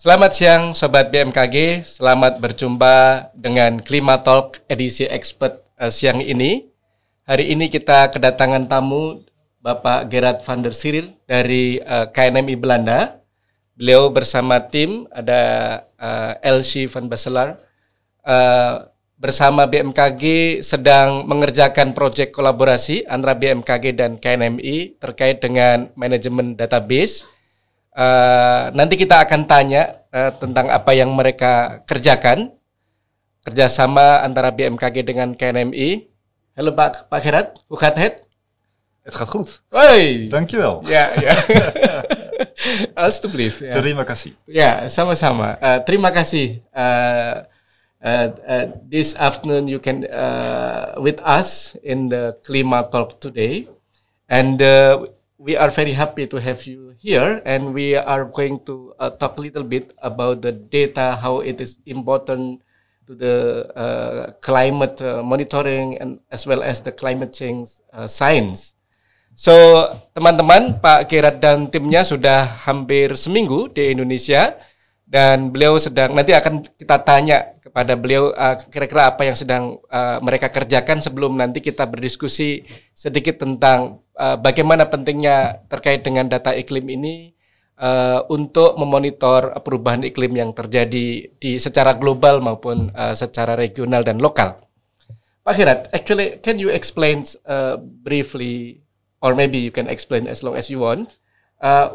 Selamat siang Sobat BMKG, selamat berjumpa dengan KLIMATalk edisi expert siang ini. Hari ini kita kedatangan tamu Bapak Gerard van der Sirir dari KNMI Belanda. Beliau bersama tim, ada Elsie van Basselar, bersama BMKG sedang mengerjakan proyek kolaborasi antara BMKG dan KNMI terkait dengan manajemen database. Nanti kita akan tanya tentang apa yang mereka kerjakan, kerjasama antara BMKG dengan KNMI. Halo Pak Gerard, hoe gaat het? Het gaat goed. Hoi. Dankjewel. Ja. Alsjeblieft. Ja. Terima kasih. Ja, sama-sama. Terima kasih. This afternoon you can with us in the KLIMATalk today, and we are very happy to have you here, and we are going to talk a little bit about the data, how it is important to the climate monitoring and as well as the climate change science. So, teman-teman, Pak Gerard dan timnya sudah hampir seminggu di Indonesia, dan beliau sedang, nanti akan kita tanya kepada beliau kira-kira apa yang sedang mereka kerjakan sebelum nanti kita berdiskusi sedikit tentang bagaimana pentingnya terkait dengan data iklim ini untuk memonitor perubahan iklim yang terjadi secara global maupun secara regional dan lokal. Pak Gerard, actually, can you explain briefly, or maybe you can explain as long as you want,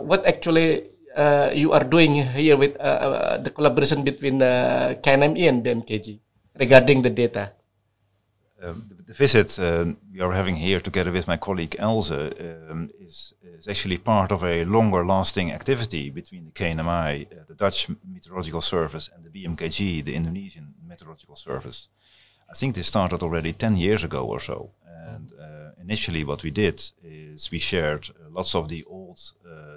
what actually you are doing here with the collaboration between KNMI and BMKG regarding the data? The visit we are having here together with my colleague Else is actually part of a longer-lasting activity between the KNMI, the Dutch Meteorological Service, and the BMKG, the Indonesian Meteorological Service. I think this started already 10 years ago or so. And initially what we did is we shared lots of the old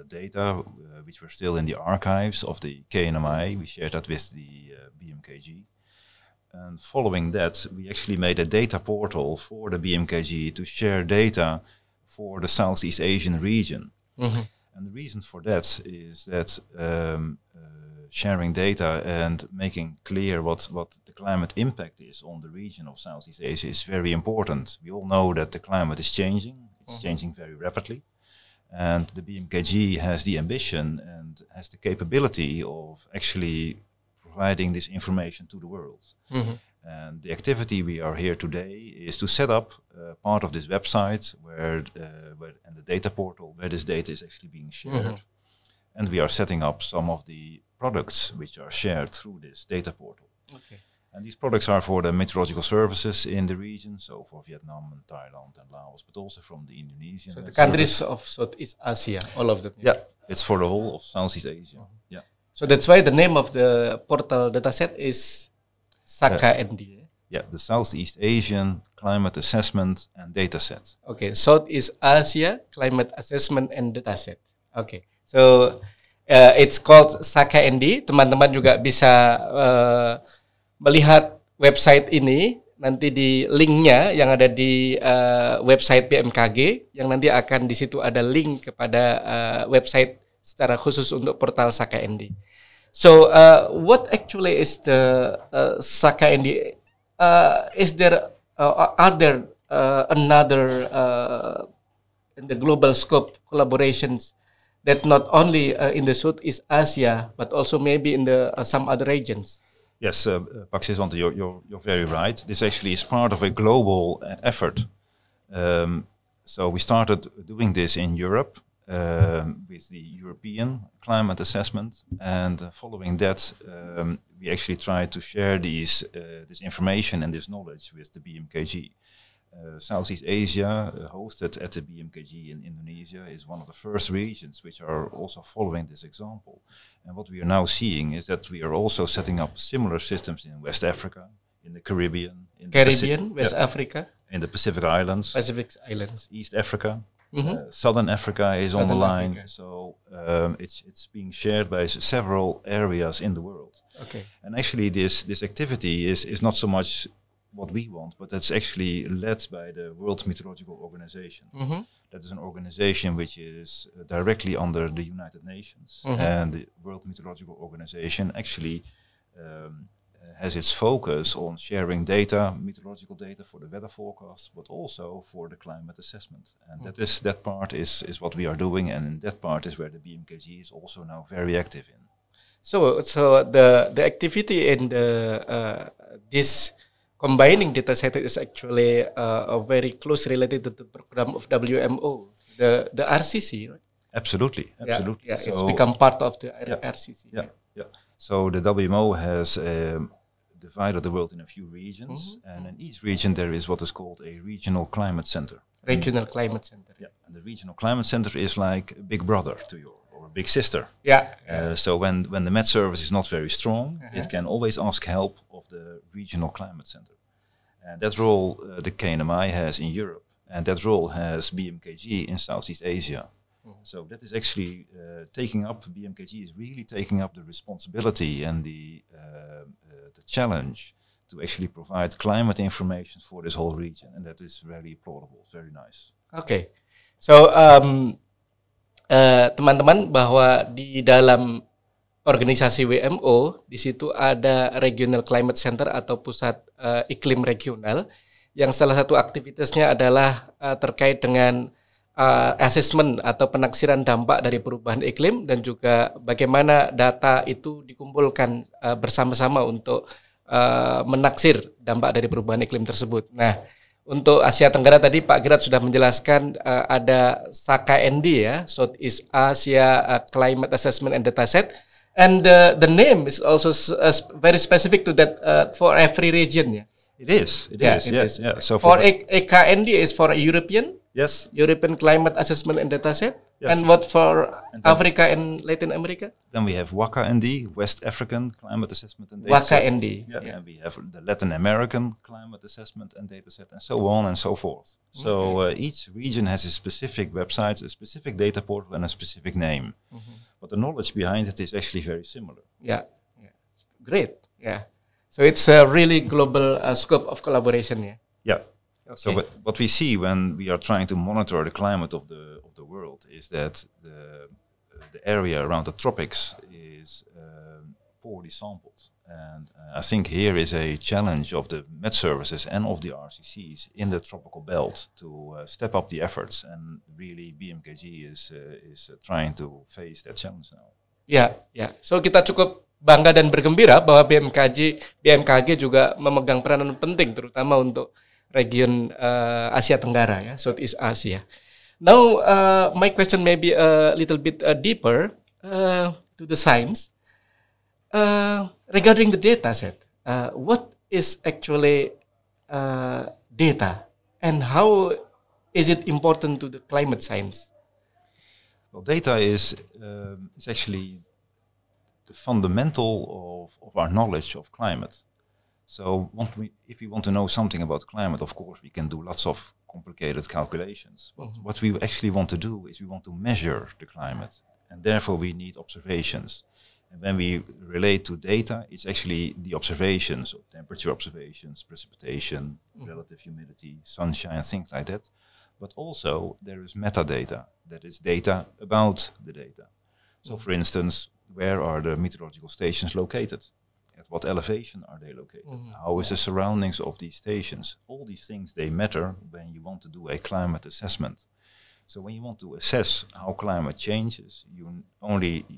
data which were still in the archives of the KNMI. We shared that with the BMKG. And following that, we actually made a data portal for the BMKG to share data for the Southeast Asian region. Mm-hmm. And the reason for that is that sharing data and making clear what the climate impact is on the region of Southeast Asia is very important. We all know that the climate is changing. It's changing very rapidly. And the BMKG has the ambition and has the capability of actually providing this information to the world. Mm-hmm. And the activity we are here today is to set up part of this website where and the data portal where this data is actually being shared. Mm-hmm. And we are setting up some of the products which are shared through this data portal. Okay. And these products are for the meteorological services in the region, so for Vietnam and Thailand and Laos, but also from the Indonesian. So the countries of Southeast Asia, all of them. Yeah, it's for the whole of Southeast Asia. Mm-hmm. Yeah. So that's why the name of the portal dataset is SAKA-ND. Yeah, the Southeast Asian Climate Assessment and Dataset. Okay, Southeast Asia Climate Assessment and Dataset. Okay, so it's called SAKA-ND. Teman-teman juga bisa melihat website ini nanti di linknya yang ada di website BMKG, yang nanti akan di situ ada link kepada website secara khusus untuk portal SAKA-ND. So what actually is the SAKA-ND? Is there are there another in the global scope collaborations that not only in the Southeast Asia but also maybe in the some other regions? Yes, Pak Siswante, you're very right. This actually is part of a global effort. So we started doing this in Europe with the European climate assessment, and following that, we actually tried to share this information and this knowledge with the BMKG. Southeast Asia, hosted at the BMKG in Indonesia, is one of the first regions which are also following this example. And what we are now seeing is that we are also setting up similar systems in West Africa, in the Caribbean, West Africa, in the Pacific Islands, East Africa, Southern Africa is on the line. Africa. So it's being shared by several areas in the world. Okay. And actually, this activity is not so much what we want, but that's actually led by the World Meteorological Organization. That is an organization which is directly under the United Nations, and the World Meteorological Organization actually has its focus on sharing data, meteorological data for the weather forecast, but also for the climate assessment. And that part is what we are doing, and that part is where the BMKG is also now very active in. So the activity in the this combining data set is actually very close related to the program of WMO, the RCC, right? Absolutely. Yeah, so it's become part of the RCC. Yeah. So the WMO has divided the world in a few regions, and in each region there is what is called a regional climate center. Regional climate center. Yeah, and the regional climate center is like a big brother to you, or a big sister. So when the Met Service is not very strong, it can always ask help of the regional climate center. And that role the KNMI has in Europe, and that role has BMKG in Southeast Asia. So that is actually BMKG is really taking up the responsibility and the challenge to actually provide climate information for this whole region, and that is very applaudable, very nice. Okay, so teman-teman, bahwa di dalam organisasi WMO di situ ada Regional Climate Center atau pusat iklim regional, yang salah satu aktivitasnya adalah terkait dengan assessment atau penaksiran dampak dari perubahan iklim, dan juga bagaimana data itu dikumpulkan bersama-sama untuk menaksir dampak dari perubahan iklim tersebut. Nah, untuk Asia Tenggara tadi Pak Girat sudah menjelaskan ada SAKND ya, Southeast Asia Climate Assessment and Dataset, and the name is also very specific to that for every region ya. It is. So for AKND is for European. Yes. European Climate Assessment and Dataset. Yes. And what for Africa and Latin America? Then we have WACA-ND, West African Climate Assessment and Dataset. WACA-ND. Yeah. And we have the Latin American Climate Assessment and Dataset, and so on and so forth. So each region has a specific website, a specific data portal, and a specific name. But the knowledge behind it is actually very similar. Yeah. Great. Yeah. So it's a really global scope of collaboration. Yeah. Okay. So what we see when we are trying to monitor the climate of the world is that the area around the tropics is poorly sampled, and I think here is a challenge of the Met Services and of the RCCs in the tropical belt to step up the efforts, and really BMKG is trying to face that challenge now. Ya. So kita cukup bangga dan bergembira bahwa BMKG juga memegang peranan penting terutama untuk region Asia Tenggara ya, Southeast Asia. Now my question may be a little bit deeper to the science regarding the data set. What is actually data, and how is it important to the climate science? Well, data is actually the fundamental of our knowledge of climate. So if we want to know something about climate, of course, we can do lots of complicated calculations. But what we actually want to do is we want to measure the climate, and therefore we need observations. And when we relate to data, it's actually the observations, so temperature observations, precipitation, relative humidity, sunshine, things like that. But also there is metadata, that is data about the data. So for instance, where are the meteorological stations located? At what elevation are they located? How is the surroundings of these stations? All these things, they matter when you want to do a climate assessment. So when you want to assess how climate changes, you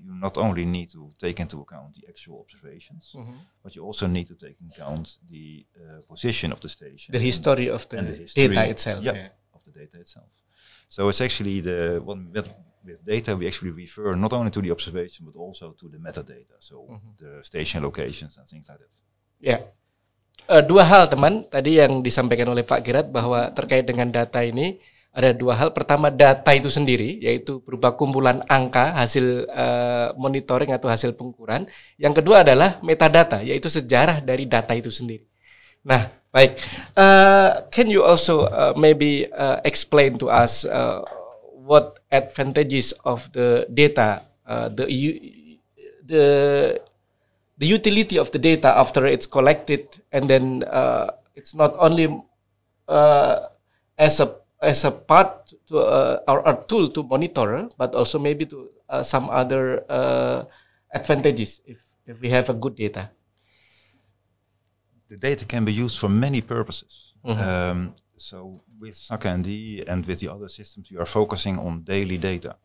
not only need to take into account the actual observations, but you also need to take into account the position of the station. The history of the data itself. Yeah, of the data itself. So it's actually with data, we actually refer not only to the observation, but also to the metadata, so the station locations and things like that. Ya, dua hal teman tadi yang disampaikan oleh Pak Girat bahwa terkait dengan data ini ada dua hal. Pertama, data itu sendiri, yaitu berupa kumpulan angka hasil monitoring atau hasil pengukuran. Yang kedua adalah metadata, yaitu sejarah dari data itu sendiri. Nah, baik. Can you also maybe explain to us what advantages of the data, the utility of the data after it's collected, and then it's not only as a part to or a tool to monitor, but also maybe to some other advantages if we have a good data. The data can be used for many purposes. So with SAKA-ND and with the other systems, we are focusing on daily data.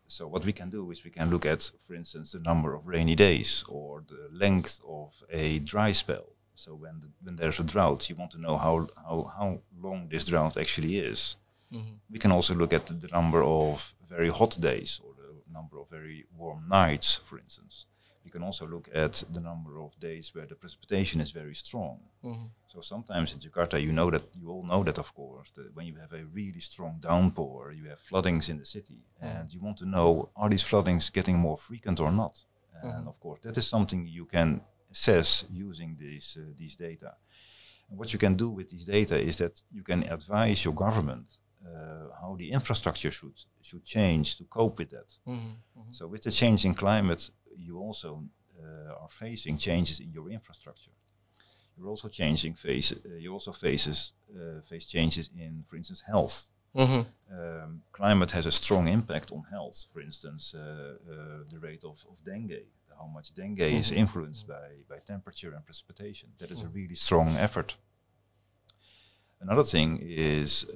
So what we can do is we can look at, for instance, the number of rainy days or the length of a dry spell. So when there's a drought, you want to know how long this drought actually is. We can also look at the number of very hot days or the number of very warm nights, for instance. You can also look at the number of days where the precipitation is very strong. So sometimes in Jakarta, you all know that, of course, that when you have a really strong downpour, you have floodings in the city, and you want to know, are these floodings getting more frequent or not? And of course, that is something you can assess using these data. And what you can do with these data is that you can advise your government how the infrastructure should change to cope with that. So with the changing climate, you also are facing changes in your infrastructure. You're also face changes in, for instance, health. Climate has a strong impact on health. For instance, the rate of dengue, how much dengue is influenced by temperature and precipitation. That is a really strong effort. Another thing is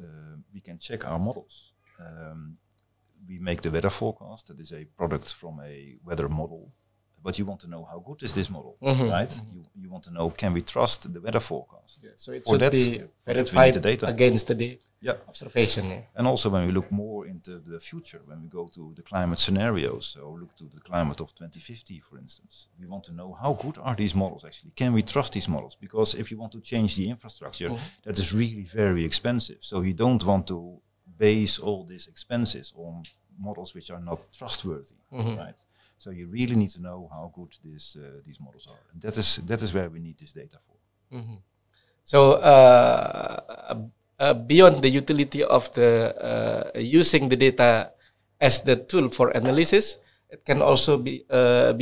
we can check our models. We make the weather forecast. That is a product from a weather model. But you want to know how good is this model, right? You want to know, can we trust the weather forecast? Yeah, so it should be verified against the observation. Yeah. And also when we look more into the future, when we go to the climate scenarios, so look to the climate of 2050, for instance, we want to know how good are these models actually? Can we trust these models? Because if you want to change the infrastructure, that is really very expensive. So you don't want to base all these expenses on models which are not trustworthy, right? So you really need to know how good these models are, and that is where we need this data for. So beyond the utility of the using the data as the tool for analysis, it can also be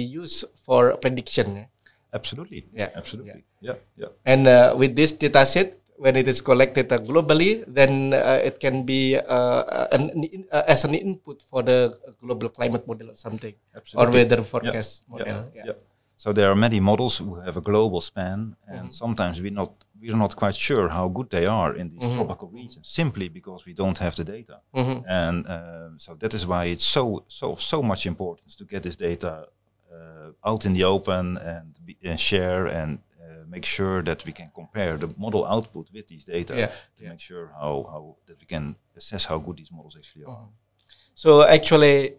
used for prediction. Absolutely. Yeah. Absolutely. Yeah. And with this data set, when it is collected globally, then it can be as an input for the global climate model or something, or weather forecast model. Yeah. So there are many models who have a global span, and sometimes we're not quite sure how good they are in these tropical regions, simply because we don't have the data. And so that is why it's so much importance to get this data out in the open and share and make sure that we can compare the model output with these data to make sure how that we can assess how good these models actually are. So actually,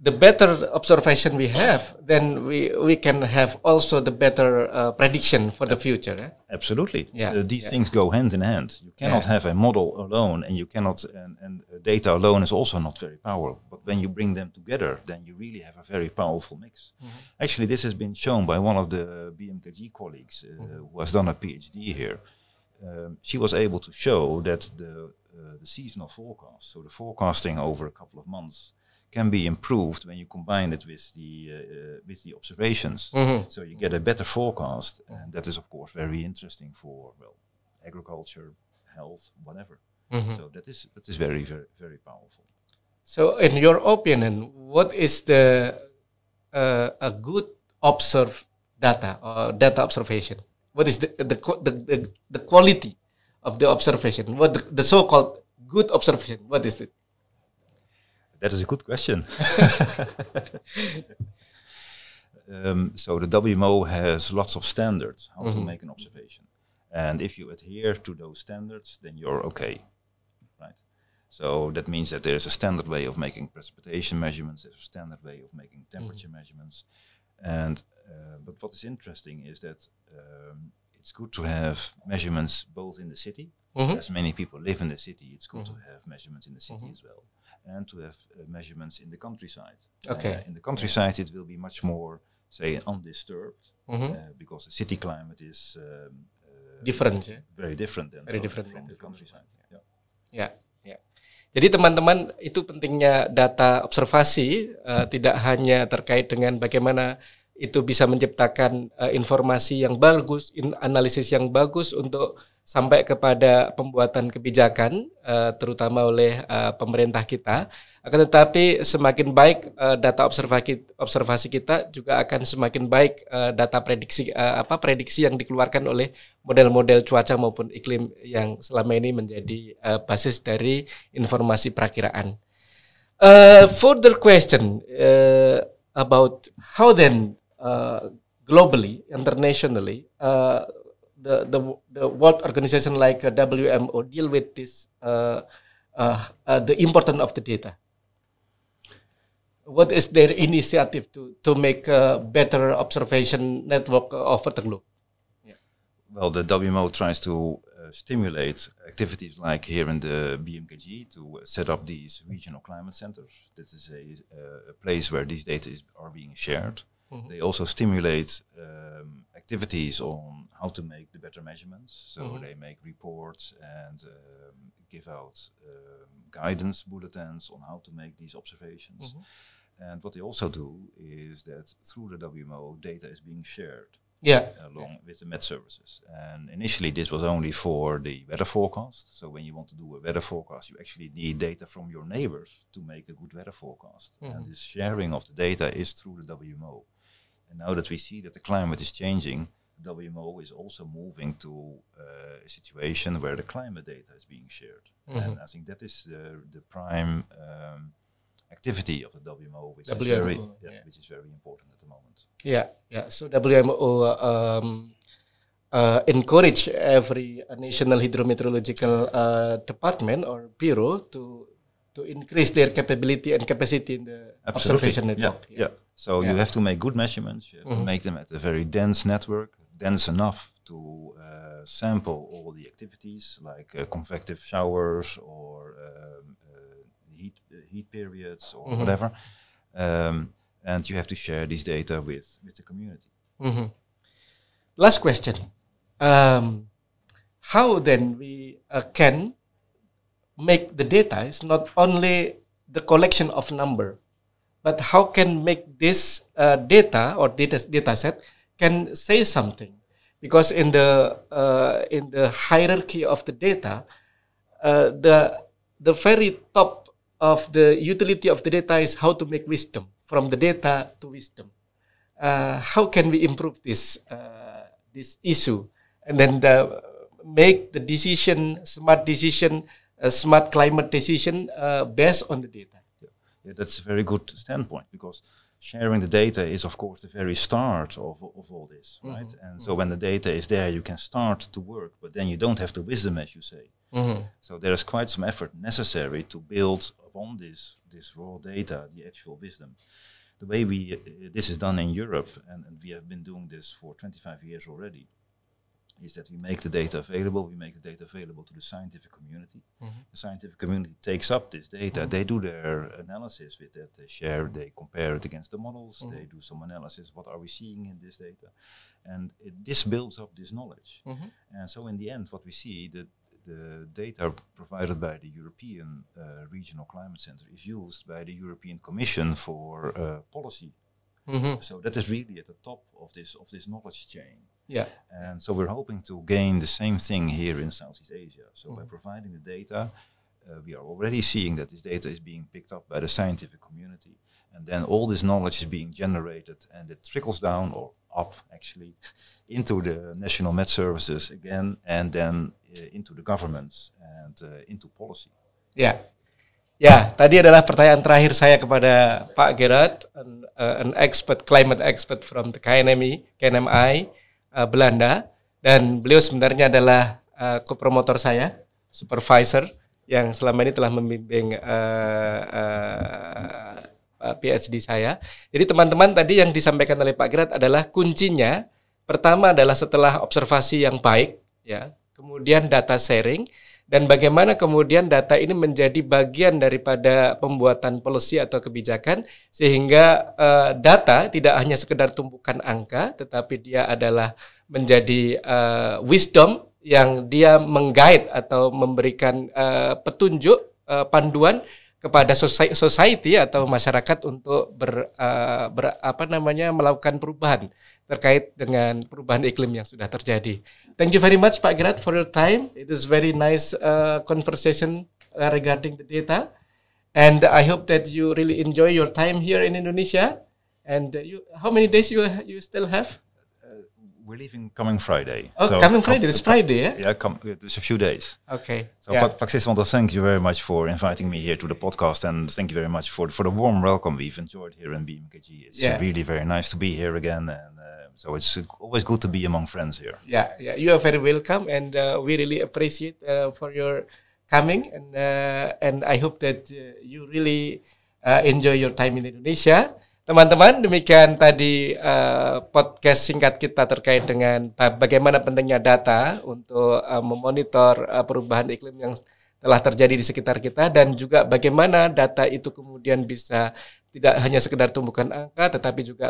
the better observation we have, then we can have also the better prediction for the future. Absolutely. These things go hand in hand. You cannot have a model alone, and you cannot, and data alone is also not very powerful. But when you bring them together, then you really have a very powerful mix. Actually, this has been shown by one of the BMKG colleagues who has done a PhD here. She was able to show that the seasonal forecast, so the forecasting over a couple of months, can be improved when you combine it with the observations. So you get a better forecast, and that is of course very interesting for agriculture, health, whatever. So that is very, very, very powerful. So in your opinion, what is the a good observed data or data observation? What is the quality of the observation? What the so-called good observation? What is it? That is a good question. So the WMO has lots of standards how to make an observation. And if you adhere to those standards, then you're okay, right? So that means that there's a standard way of making precipitation measurements, there's a standard way of making temperature measurements. And but what is interesting is that it's good to have measurements both in the city. As many people live in the city, it's good to have measurements in the city as well. And to have measurements in the countryside. In the countryside, it will be much more, say, undisturbed, because the city climate is different, very different than from the countryside. Jadi teman-teman, itu pentingnya data observasi, tidak hanya terkait dengan bagaimana itu bisa menciptakan informasi yang bagus, analisis yang bagus untuk sampai kepada pembuatan kebijakan, terutama oleh pemerintah kita. Akan tetapi semakin baik data observasi kita, juga akan semakin baik data prediksi yang dikeluarkan oleh model-model cuaca maupun iklim yang selama ini menjadi basis dari informasi perakiraan. Further question about how then globally, internationally, the world organization like WMO deal with this the importance of the data. What is their initiative to make a better observation network over the globe? Yeah. Well, the WMO tries to stimulate activities like here in the BMKG to set up these regional climate centers. This is a place where these data are being shared. Mm-hmm. They also stimulate activities on how to make the better measurements. So mm-hmm. they make reports and give out guidance bulletins on how to make these observations. Mm-hmm. And what they also do is that through the WMO, data is being shared along with the Met services. And initially this was only for the weather forecast. So when you want to do a weather forecast, you actually need data from your neighbors to make a good weather forecast. Mm-hmm. And this sharing of the data is through the WMO. And now that we see that the climate is changing, the WMO is also moving to a situation where the climate data is being shared. Mm-hmm. And I think that is the prime activity of the WMO, which is very important at the moment. So WMO encourage every national hydrometeorological department or bureau to increase their capability and capacity in the observation network. So you have to make good measurements. You have to make them at a very dense network, dense enough to sample all the activities like convective showers or heat periods or whatever, and you have to share this data with the community. Mm-hmm. Last question: how then we can make the data is not only the collection of number, but how can make this data or data set can say something? Because in the hierarchy of the data, the very top of the utility of the data is how to make wisdom from the data to wisdom. How can we improve this issue and then make the decision, smart climate decision based on the data? Yeah, that's a very good standpoint, because sharing the data is, of course, the very start of all this, right? Mm-hmm. And so when the data is there, you can start to work, but then you don't have the wisdom, as you say. Mm-hmm. So there is quite some effort necessary to build upon this raw data, the actual wisdom. The way this is done in Europe, and we have been doing this for 25 years already, is that we make the data available. We make the data available to the scientific community. Mm-hmm. The scientific community takes up this data. Mm-hmm. They do their analysis with that. They compare it against the models. Mm-hmm. They do some analysis. What are we seeing in this data? And this builds up this knowledge. Mm-hmm. And so in the end, what we see, that the data provided by the European Regional Climate Center is used by the European Commission for policy. Mm-hmm. So that is really at the top of this knowledge chain. Yeah. And so we're hoping to gain the same thing here in Southeast Asia. So by providing the data, we are already seeing that this data is being picked up by the scientific community. And then all this knowledge is being generated, and it trickles down or up actually into the national Met services again, and then into the governments and into policy. Ya, tadi adalah pertanyaan terakhir saya kepada Pak Gerard, an expert, climate expert from the KNMI Belanda, dan beliau sebenarnya adalah co-promotor saya, supervisor yang selama ini telah membimbing PhD saya. Jadi teman-teman, tadi yang disampaikan oleh Pak Gerard adalah kuncinya. Pertama adalah setelah observasi yang baik, ya, kemudian data sharing, dan bagaimana kemudian data ini menjadi bagian daripada pembuatan policy atau kebijakan, sehingga data tidak hanya sekedar tumpukan angka, tetapi dia adalah menjadi wisdom yang dia meng-guide atau memberikan petunjuk, panduan kepada society atau masyarakat untuk melakukan perubahan terkait dengan perubahan iklim yang sudah terjadi. Thank you very much Pak Gerard for your time. It is very nice conversation regarding the data, and I hope that you really enjoy your time here in Indonesia. And how many days you still have? We're leaving coming Friday. Oh, so coming Friday. It's Friday, yeah? Yeah, it's a few days. Okay. So, Paxis, I want to thank you very much for inviting me here to the podcast, and thank you very much for the warm welcome we've enjoyed here in BMKG. It's really very nice to be here again, and so it's always good to be among friends here. Yeah, you are very welcome, and we really appreciate for your coming, and I hope that you really enjoy your time in Indonesia. Teman-teman, demikian tadi podcast singkat kita terkait dengan bagaimana pentingnya data untuk memonitor perubahan iklim yang telah terjadi di sekitar kita, dan juga bagaimana data itu kemudian bisa tidak hanya sekedar tumbuhkan angka, tetapi juga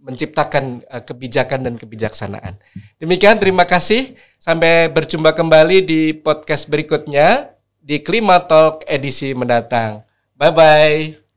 menciptakan kebijakan dan kebijaksanaan. Demikian, terima kasih. Sampai berjumpa kembali di podcast berikutnya di KLIMATalk edisi mendatang. Bye-bye.